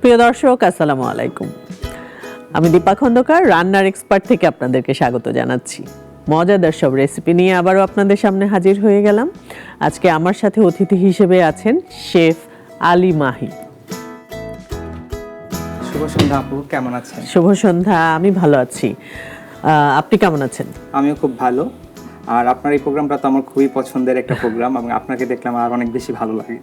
প্রিয় দর্শক, আসসালামু আলাইকুম। আমি দীপা খন্দকার, রান্নার এক্সপার্ট থেকে আপনাদেরকে স্বাগত জানাচ্ছি। মজাদার সব রেসিপি নিয়ে আবারও আপনাদের সামনে হাজির হয়ে গেলাম। আজকে আমার সাথে অতিথি হিসেবে আছেন শেফ আলী মাহি। শুভ সন্ধ্যা আপু, কেমন আছেন? শুভ সন্ধ্যা। আমি ভালো আছি, আপনি কেমন আছেন? আমিও খুব ভালো। আর আপনার এই প্রোগ্রামটা তো আমার খুবই পছন্দের একটা প্রোগ্রাম এবং আপনাকে দেখলে আমার অনেক বেশি ভালো লাগে।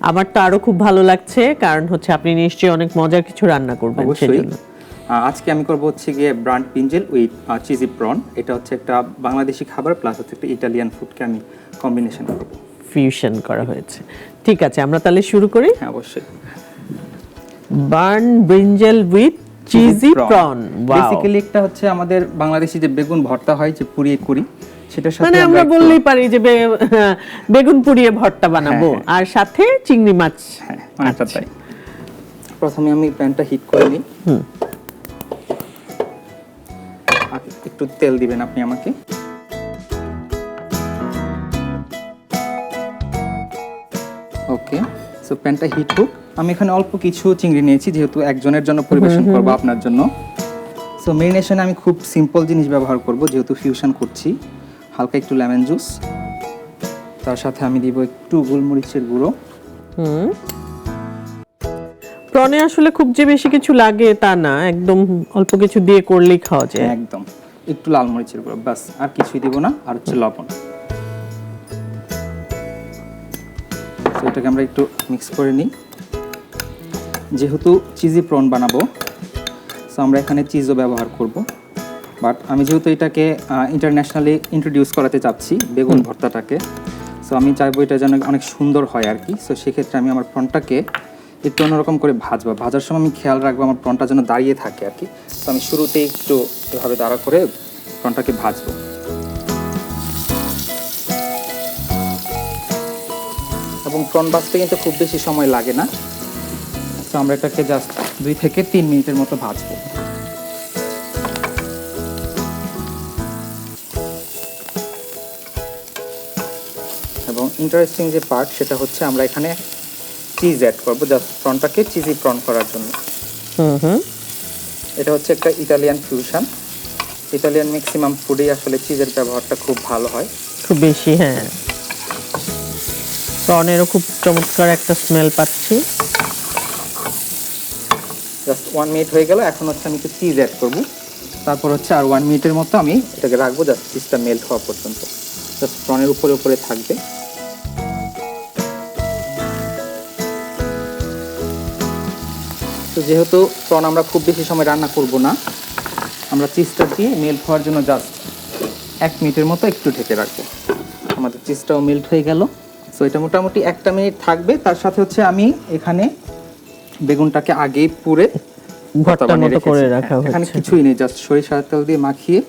আমার তো আরো খুব ভালো লাগছে, কারণ হচ্ছে আপনি নিশ্চয়ই অনেক মজার কিছু রান্না করবেন। অবশ্যই। আজকে আমি করব হচ্ছে গিয়ে burnt brinjal with cheesy prawn. এটা হচ্ছে একটা বাংলাদেশি খাবার প্লাস হচ্ছে একটা ইটালিয়ান ফুডকে আমি কম্বিনেশন করব, ফিউশন করা হয়েছে। ঠিক আছে, আমরা তাহলে শুরু করি। হ্যাঁ অবশ্যই। Burn brinjal with cheesy prawn. Basically একটা হচ্ছে আমাদের বাংলাদেশি যে বেগুন ভর্তা হয়, যে পুড়িয়ে করি, সেটার সাথে মানে আমরা বললেই পারি যে বেগুন পুড়িয়ে ভর্তা বানাবো, আর সাথে চিংড়ি মাছ। হ্যাঁ, অনেকটা তাই। প্রথমে আমি প্যানটা হিট করে নিই। একটু তেল দিবেন আপনি আমাকে। ওকে, সো প্যানটা হিট হোক। আমি এখানে অল্প কিছু চিংড়ি নিয়েছি, যেহেতু একজনের জন্য পরিবেশন করব আপনার জন্য। সো মেরিনেশনে আমি খুব সিম্পল জিনিস ব্যবহার করব, যেহেতু ফিউশন করছি। হালকা একটু লেমন জুস, তার সাথে আমি দিব একটু গোলমরিচের গুঁড়ো। প্রনে আসলে খুব যে বেশি কিছু লাগে তা না, একদম অল্প কিছু দিয়ে করলেই খাওয়া যায়। একদম, একটু লাল মরিচের গুঁড়ো, বাস, আর কিছুই দিব না। আর হচ্ছে লবণ। তো এটাকে আমরা একটু মিক্স করে নিই। যেহেতু চিজি প্রন বানাবো, সো আমরা এখানে চিজও ব্যবহার করব। বাট আমি যেহেতু এটাকে ইন্টারন্যাশনালি ইন্ট্রোডিউস করাতে চাচ্ছি, বেগুন ভর্তাটাকে, সো আমি চাইবো এটা যেন অনেক সুন্দর হয় আর কি। সো সেক্ষেত্রে আমি আমার প্রনটাকে একটু অন্যরকম করে ভাজবো। ভাজার সময় আমি খেয়াল রাখবো আমার প্রনটা যেন দাঁড়িয়ে থাকে আর কি। তো আমি শুরুতেই একটু এভাবে দাঁড়া করে প্রনটাকে ভাজবো। এবং প্রন ভাজতে কিন্তু খুব বেশি সময় লাগে না। তো আমরা এটাকে জাস্ট 2 থেকে 3 মিনিটের মতো ভাজবো। এবং ইন্টারেস্টিং যে পার্ট, সেটা হচ্ছে আমরা এখানে চিজ অ্যাড করবো, জাস্ট প্রনটাকে চিজি প্রন করার জন্য। এটা হচ্ছে একটা ইটালিয়ান ফিউশন। ইটালিয়ান ম্যাক্সিমাম ফুডেই আসলে চিজের ব্যবহারটা খুব ভালো হয়, খুব বেশি। হ্যাঁ, প্রনেরও খুব চমৎকার একটা স্মেল পাচ্ছি। জাস্ট 1 মিনিট হয়ে গেল। এখন হচ্ছে আমি একটু চিজ অ্যাড করবো। তারপর হচ্ছে আর 1 মিনিটের মতো আমি এটাকে রাখবো, জাস্ট চিজটা মেল্ট হওয়া পর্যন্ত। জাস্ট প্রনের উপরে উপরে থাকবে। তো যেহেতু প্রন আমরা খুব বেশি সময় রান্না করব না, আমরা চিজটা দিয়ে মেল্ট হওয়ার জন্য জাস্ট 1 মিনিটের মতো একটু ঢেকে রাখবো। আমাদের চিজটাও মেল্ট হয়ে গেল। সো এটা মোটামুটি 1 মিনিট থাকবে। তার সাথে হচ্ছে আমি এখানে বেগুনটাকে আগেই পুড়ে ভর্তার মতো করে রাখা হয়েছে। এখানে কিছুই নেই, জাস্ট সরিষার তেল দিয়ে মাখিয়ে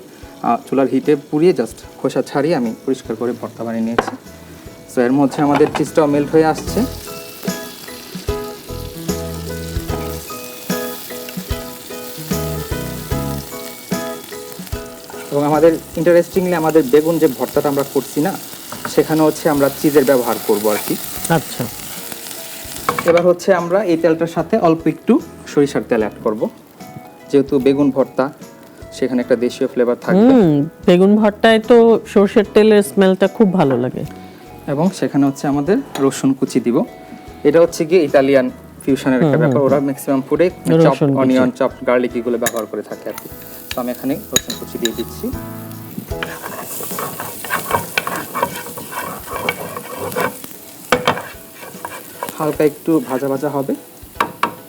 চুলার হিটে পুড়িয়ে জাস্ট খোসা ছাড়িয়ে আমি পরিষ্কার করে ভর্তা বানিয়ে নিয়েছি। সো এর মধ্যে আমাদের চিজটাও মেল্ট হয়ে আসছে। এবং আমাদের ইন্টারেস্টিংলি আমাদের বেগুন যে ভর্তাটা আমরা করছি না, সেখানে হচ্ছে আমরা চিজের ব্যবহার করব আর কি। আচ্ছা, এবার হচ্ছে আমরা এই তেলটার সাথে অল্প একটু সরিষার তেল অ্যাড করব, যেহেতু বেগুন ভর্তা, সেখানে একটা দেশীয় ফ্লেভার থাকবে। বেগুন ভর্তায় তো সরষের তেলের স্মেলটা খুব ভালো লাগে। এবং সেখানে হচ্ছে আমাদের রসুন কুচি দিব। এটা হচ্ছে গিয়ে ইটালিয়ান ফিউশনের একটা ব্যাপার। ওরা ম্যাক্সিমাম ফুডে চপ, অনিয়ন, চপ, গার্লিক এগুলো ব্যবহার করে থাকে আর কি। তো আমি এখানে রসুন কুচি দিয়ে দিচ্ছি। হালকা একটু ভাজা ভাজা হবে।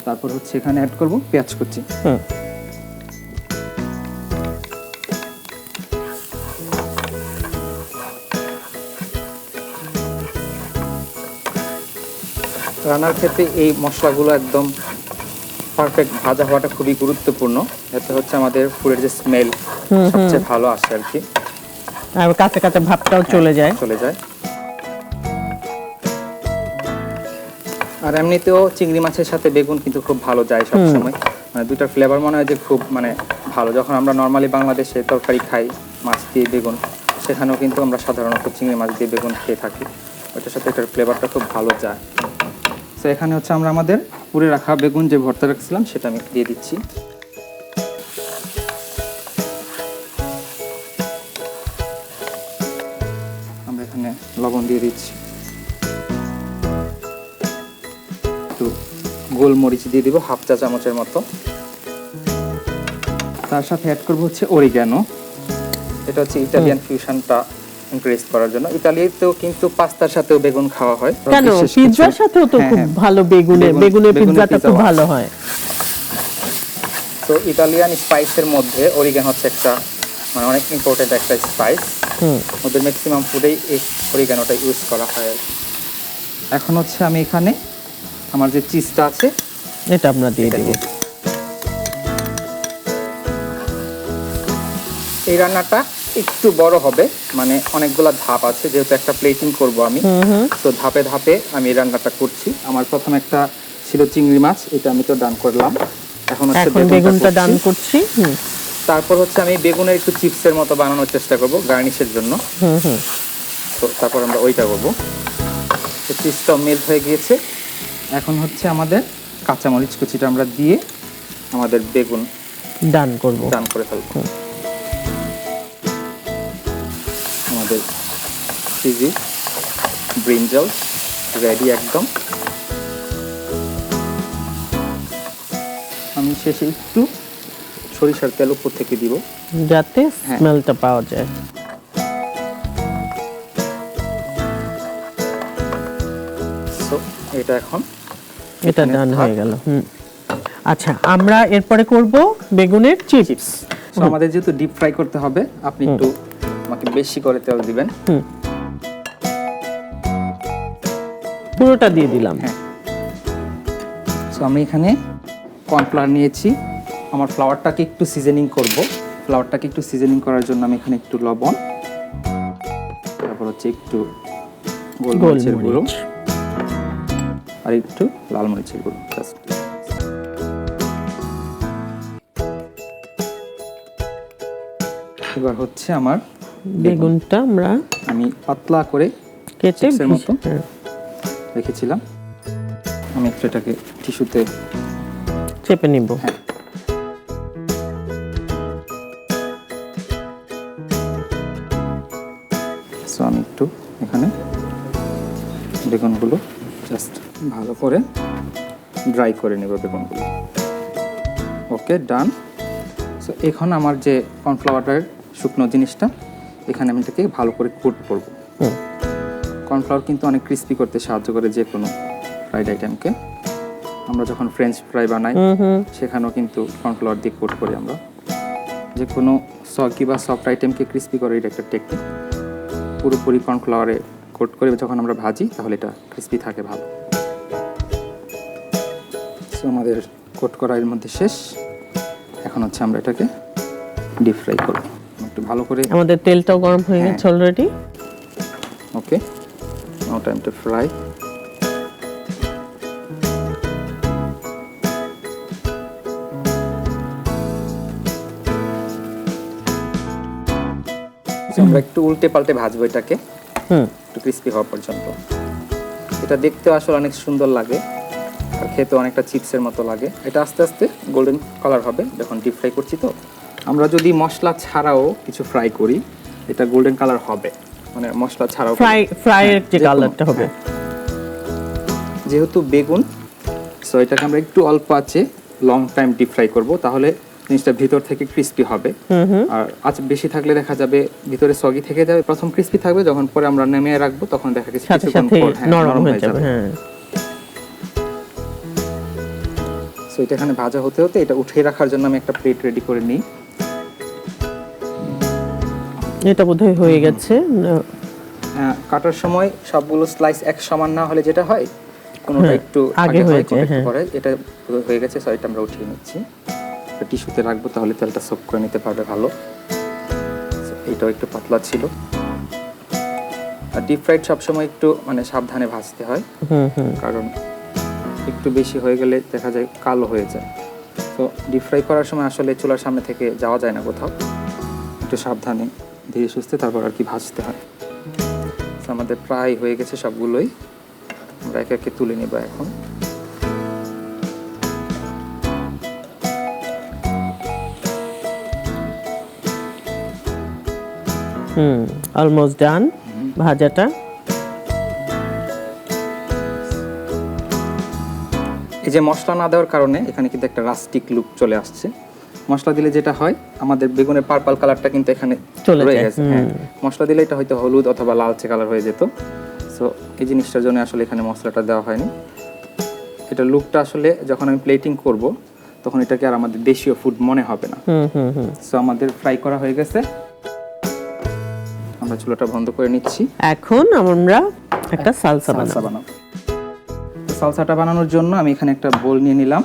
তারপর হচ্ছে এখানে অ্যাড করব পেঁয়াজ কুচি। রান্নার ক্ষেত্রে এই মশলাগুলো একদম পারফেক্ট ভাজা হওয়াটা খুবই গুরুত্বপূর্ণ। এতে হচ্ছে আমাদের ফুডের যে স্মেল সবচেয়ে ভালো আসে আর কি, আর কাঁচা কাঁচা ভাবটাও চলে যায়। আর এমনিতেও চিংড়ি মাছের সাথে বেগুন কিন্তু খুব ভালো যায় সবসময়। মানে দুটার ফ্লেভার মনে হয় যে খুব ভালো। যখন আমরা নর্মালি বাংলাদেশে তরকারি খাই মাছ দিয়ে বেগুন, সেখানেও কিন্তু আমরা সাধারণত চিংড়ি মাছ দিয়ে বেগুন খেয়ে থাকি। ওইটার সাথে এটার ফ্লেভারটা খুব ভালো যায়। তো এখানে হচ্ছে আমরা আমাদের পুড়ে রাখা বেগুন যে ভর্তা রাখছিলাম সেটা আমি দিয়ে দিচ্ছি। আমরা এখানে লবণ দিয়ে দিচ্ছি, একটু গোলমরিচ দিয়ে দিব হাফ চা চামচের মতো। তার সাথে অ্যাড করবো হচ্ছে অরিগ্যানো। এটা হচ্ছে ইটালিয়ান ফিউশনটা ইনক্রিজ করার জন্য। ইতালিতেও কিন্তু পাস্তার সাথেও বেগুন খাওয়া হয়। কেন বিশেষ কিছু- পিৎজার সাথেও তো হ্যাঁ, খুব হ্যাঁ। ভালো বেগুনের বেগুনের পিৎজাটা পিৎজাও খুব আছে। ভালো হয়। তো ইতালিয়ান স্পাইসের মধ্যে অরিগ্যানো হচ্ছে একটা মানে অনেক ইম্পর্টেন্ট একটা স্পাইস। ওদের ম্যাক্সিমাম ফুডেই এই অরিগ্যানোটা ইউজ করা হয় আর কি। এখন হচ্ছে আমি এখানে আমার যে চিজটা আছে এটা আমরা দিয়ে এটা দিব। দিয়ে দিই। এই রান্নাটা একটু বড় হবে, মানে অনেকগুলা ধাপ আছে, যেহেতু একটা প্লেটিং করব আমি, তো ধাপে ধাপে আমি এই রান্নাটা করছি। আমার প্রথম একটা ছিল চিংড়ি মাছ, এটা আমি তো ডান করলাম। এখন হচ্ছে এখন বেগুনটা ডান করছি। করছি। তারপর হচ্ছে আমি বেগুনের একটু চিপসের মতো বানানোর চেষ্টা করব গার্নিশের জন্য। তো তারপর আমরা ওইটা করবো। তো চিপসটা মেল্ট হয়ে গিয়েছে। এখন হচ্ছে আমাদের কাঁচামরিচ কুচিটা আমরা দিয়ে আমাদের বেগুন ডান করব। ডান করে ফেলবো। আমাদের চিজি ব্রিঞ্জাল রেডি একদম। আমি শেষে একটু সরিষার তেল উপর থেকে দিব যাতে হ্যাঁ। স্মেলটা পাওয়া যায়। সো এটা এখন এটা এখানে ডান থাক। হয়ে গেল। আচ্ছা, আমরা এরপরে করব বেগুনের চিপস। চিপস। সো আমাদের যেহেতু ডিপ ফ্রাই করতে হবে, আপনি একটু আমাকে বেশি করে তেল দিবেন। পুরোটা দিয়ে দিলাম। হ্যাঁ। সো আমি এখানে কর্নফ্লাওয়ার নিয়েছি। আমার ফ্লাওয়ারটাকে একটু সিজনিং করব। ফ্লাওয়ারটাকে একটু সিজনিং করার জন্য আমি এখানে একটু লবণ, তারপর হচ্ছে একটু গোলমরিচের গুঁড়ো গোলমরিচ। আর একটু লাল মরিচের গুঁড়ো। Just এবার হচ্ছে আমার বেগুনটা আমরা আমি পাতলা করে কেটে চিপসের মতো হ্যাঁ, রেখেছিলাম। আমি একটু এটাকে টিস্যুতে চেপে নিব। হ্যাঁ। সো আমি একটু এখানে বেগুনগুলো জাস্ট ভালো করে ড্রাই করে নেব বেগুনগুলো। ওকে, ডান। সো এখন আমার যে কর্নফ্লাওয়ারের শুকনো জিনিসটা, এখানে আমি এটাকে ভালো করে কোট করব। কর্নফ্লাওয়ার কিন্তু অনেক ক্রিস্পি করতে সাহায্য করে যে কোনো ফ্রাইড আইটেমকে। আমরা যখন ফ্রেঞ্চ ফ্রাই বানাই সেখানেও কিন্তু কর্নফ্লাওয়ার দিয়ে কোট করি আমরা। যে কোনো সকি বা সফট আইটেমকে ক্রিস্পি করে, এটা একটা টেকনিক। পুরোপুরি কর্নফ্লাওয়ারে কোট করে যখন আমরা ভাজি তাহলে এটা ক্রিস্পি থাকে ভালো। সো আমাদের কোট করা এর মধ্যে শেষ। এখন হচ্ছে আমরা এটাকে ডিপ ফ্রাই করব একটু ভালো করে। আমাদের তেলটাও গরম হয়ে হ্যাঁ। গেছে already. Okay, now time to fry. আমরা একটু উল্টে পাল্টে ভাজবো এটাকে একটু ক্রিস্পি হওয়া পর্যন্ত। এটা দেখতে আসলে অনেক সুন্দর লাগে আর খেতে অনেকটা চিপসের মতো লাগে। এটা আস্তে আস্তে গোল্ডেন কালার হবে যখন ডিপ ফ্রাই করছি। তো আমরা যদি মশলা ছাড়াও কিছু ফ্রাই করি, এটা গোল্ডেন কালার হবে, মানে মশলা ছাড়াও ফ্রাইয়ের যে যে কোনো, কালারটা হবে। যেহেতু বেগুন, সো এটাকে আমরা একটু অল্প আছে লং টাইম ডিপ ফ্রাই করব, তাহলে জিনিসটা ভিতর থেকে ক্রিস্পি হবে। আর আঁচ বেশি থাকলে দেখা যাবে ভিতরে সগি থেকে যাবে। প্রথম ক্রিস্পি থাকবে, যখন পরে আমরা নামিয়ে রাখবো তখন দেখা গেছে সাথে কিছুক্ষণ সাথে পর নরম হয়ে যাবে। হ্যাঁ, সো এটা এখানে ভাজা হতে হতে এটা উঠিয়ে রাখার জন্য আমি একটা প্লেট রেডি করে নিই। এটা বোধহয় হয়ে গেছে। কাটার সময় সবগুলো স্লাইস এক সমান না হলে যেটা হয়, কোনোটা একটু আগে আগে হয়, হয়ে কোনোটা যায়, একটু হ্যাঁ। পরে। এটা হয়ে গেছে, সো এটা আমরা উঠিয়ে নিচ্ছি। টিস্যুতে রাখবো, তাহলে তেলটা সোক করে নিতে পারবে ভালো। So, এটাও একটু পাতলা ছিল। আর ডিপ ফ্রাইড সবসময় একটু মানে সাবধানে ভাজতে হয়, কারণ একটু বেশি হয়ে গেলে দেখা যায় কালো হয়ে যায়। তো ডিপ ফ্রাই করার সময় আসলে চুলার সামনে থেকে যাওয়া যায় না কোথাও, একটু সাবধানে ধীরে সুস্থে তারপর আর কি ভাজতে হয়। So, আমাদের প্রায় হয়ে গেছে সবগুলোই। আমরা একে একে তুলে নেব এখন। অলমোস্ট ডান ভাজাটা। এই যে মশলা না দেওয়ার কারণে এখানে কিন্তু একটা রাস্টিক লুক চলে আসছে। মশলা দিলে যেটা হয় আমাদের বেগুনের পার্পল কালারটা কিন্তু এখানে চলে রয়ে যায়। গেছে। হ্যাঁ, মশলা দিলে এটা হয়তো হলুদ অথবা লালচে কালার হয়ে যেত। সো এই জিনিসটার জন্য আসলে এখানে মশলাটা দেওয়া হয়নি। এটা লুকটা আসলে যখন আমি প্লেটিং করব তখন এটাকে আর আমাদের দেশীয় ফুড মনে হবে না। সো আমাদের ফ্রাই করা হয়ে গেছে, আমরা চুলাটা বন্ধ করে নিচ্ছি। এখন আমরা একটা সালসা বানাবো। সালসাটা বানানোর জন্য আমি এখানে একটা বোল নিয়ে নিলাম।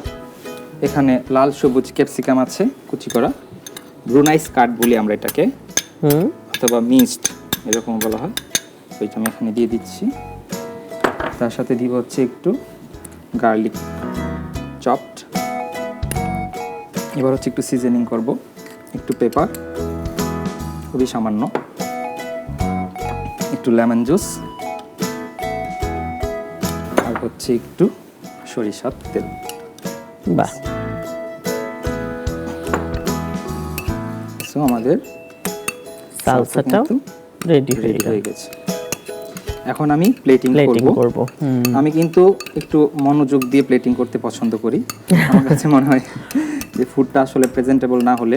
এখানে লাল সবুজ ক্যাপসিকাম আছে কুচি করা, ব্রুনাইস কাট বলি আমরা এটাকে, অথবা মিক্সড এরকম বলা হয়। ওইটা আমি এখানে দিয়ে দিচ্ছি। তার সাথে দিব হচ্ছে একটু গার্লিক চপড। এবার হচ্ছে একটু সিজনিং করব, একটু পেপার, খুবই সামান্য, একটু লেমন জুস, আর হচ্ছে একটু সরিষার তেল। বাহ, সো আমাদের সালসাটাও রেডি হয়ে গেছে। এখন আমি প্লেটিং করব। আমি কিন্তু একটু মনোযোগ দিয়ে প্লেটিং করতে পছন্দ করি। আমার কাছে মনে হয় যে ফুডটা আসলে প্রেজেন্টেবল না হলে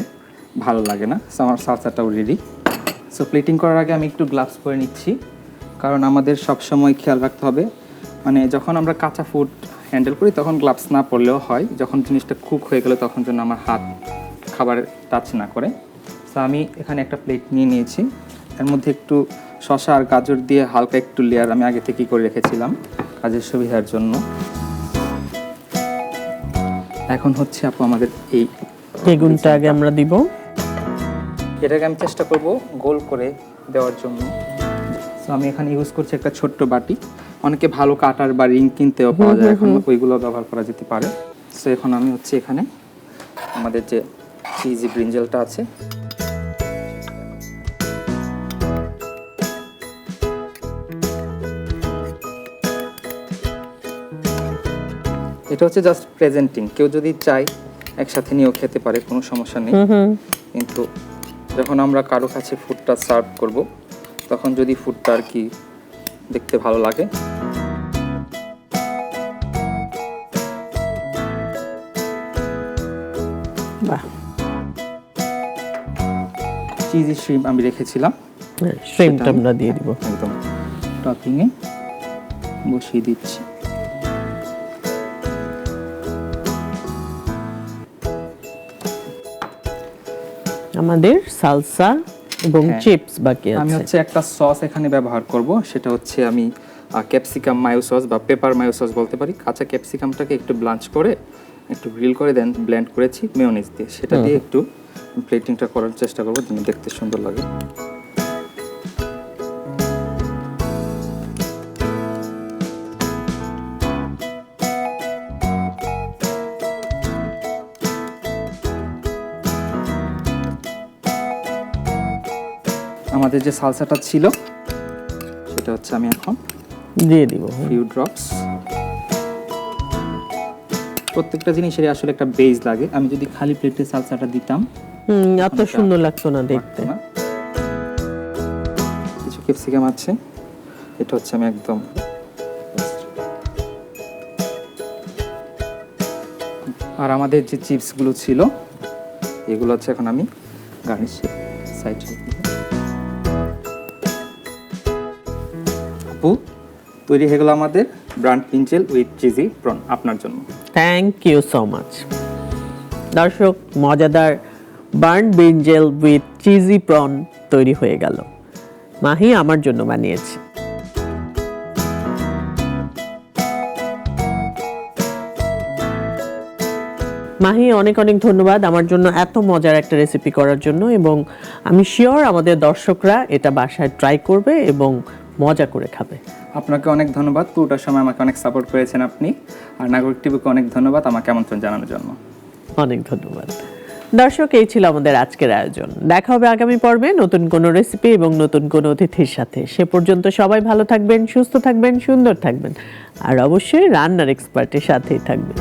ভালো লাগে না। সো আমার সালসাটাও রেডি। সো প্লেটিং করার আগে আমি একটু গ্লাভস পরে নিচ্ছি, কারণ আমাদের সব সময় খেয়াল রাখতে হবে, মানে যখন আমরা কাঁচা ফুড হ্যান্ডেল করি তখন গ্লাভস না পরলেও হয়, যখন জিনিসটা কুক হয়ে গেলে তখন যেন আমার হাত খাবারের টাচ না করে। সো আমি এখানে একটা প্লেট নিয়ে নিয়েছি, এর মধ্যে একটু শসা আর গাজর দিয়ে হালকা একটু লেয়ার আমি আগে থেকেই করে রেখেছিলাম কাজের সুবিধার জন্য। এখন হচ্ছে আপু আমাদের এই বেগুনটা আগে আমরা দিব। এটাকে আমি চেষ্টা করব গোল করে দেওয়ার জন্য। সো আমি এখানে ইউজ করছি একটা ছোট্ট বাটি। অনেকে ভালো কাটার বা রিং কিনতেও পাওয়া যায়, এখন ওইগুলো ব্যবহার করা যেতে পারে। সো এখন আমি হচ্ছে এখানে আমাদের যে চিজি ব্রিঞ্জেলটা আছে এটা হচ্ছে জাস্ট প্রেজেন্টিং। কেউ যদি চায় একসাথে নিয়েও খেতে পারে, কোনো সমস্যা নেই। কিন্তু যখন আমরা কারো কাছে ফুডটা সার্ভ করব তখন যদি ফুডটা আর কি দেখতে ভালো লাগে। বাহ, চিজি শ্রিম্প আমি রেখেছিলাম, শ্রিম্পটা আমরা দিয়ে দিব। একদম টপিংয়ে বসিয়ে দিচ্ছি। আমাদের সালসা এবং চিপস বাকি আমি আছে। হচ্ছে একটা সস এখানে ব্যবহার করব, সেটা হচ্ছে আমি ক্যাপসিকাম মায়ো সস বা পেপার মায়ো সস বলতে পারি। কাঁচা ক্যাপসিকামটাকে একটু ব্লাঞ্চ করে একটু গ্রিল করে দেন ব্লেন্ড করেছি মেয়োনিজ দিয়ে, সেটা দিয়ে একটু প্লেটিংটা করার চেষ্টা করব যেন দেখতে সুন্দর লাগে। আমাদের যে সালসাটা ছিল সেটা হচ্ছে আমি এখন দিয়ে দিব ফিউ ড্রপস। প্রত্যেকটা জিনিসেরই আসলে একটা বেজ লাগে। আমি যদি খালি প্লেটে সালসাটা দিতাম এত সুন্দর লাগতো না দেখতে। কিছু ক্যাপসিকাম আছে, এটা হচ্ছে আমি একদম আর আমাদের যে চিপসগুলো ছিল এগুলো হচ্ছে এখন আমি গার্নিশ সাইডে। আপু তৈরি হয়ে গেল আমাদের burnt brinjal with cheesy prawn আপনার জন্য। Thank you so much. দর্শক, মজাদার burn brinjal with cheesy prawn তৈরি হয়ে গেল। মাহি আমার জন্য বানিয়েছে। মাহি, অনেক অনেক ধন্যবাদ আমার জন্য এত মজার একটা রেসিপি করার জন্য, এবং আমি শিওর আমাদের দর্শকরা এটা বাসায় ট্রাই করবে এবং মজা করে খাবে। আপনাকে অনেক ধন্যবাদ, পুরোটার সময় আমাকে অনেক সাপোর্ট করেছেন আপনি। আর নাগরিক টিভিকে অনেক ধন্যবাদ আমাকে আমন্ত্রণ জানানোর জন্য। অনেক ধন্যবাদ। দর্শক, এই ছিল আমাদের আজকের আয়োজন। দেখা হবে আগামী পর্বে নতুন কোনো রেসিপি এবং নতুন কোনো অতিথির সাথে। সে পর্যন্ত সবাই ভালো থাকবেন, সুস্থ থাকবেন, সুন্দর থাকবেন, আর অবশ্যই রান্নার এক্সপার্টের সাথেই থাকবেন।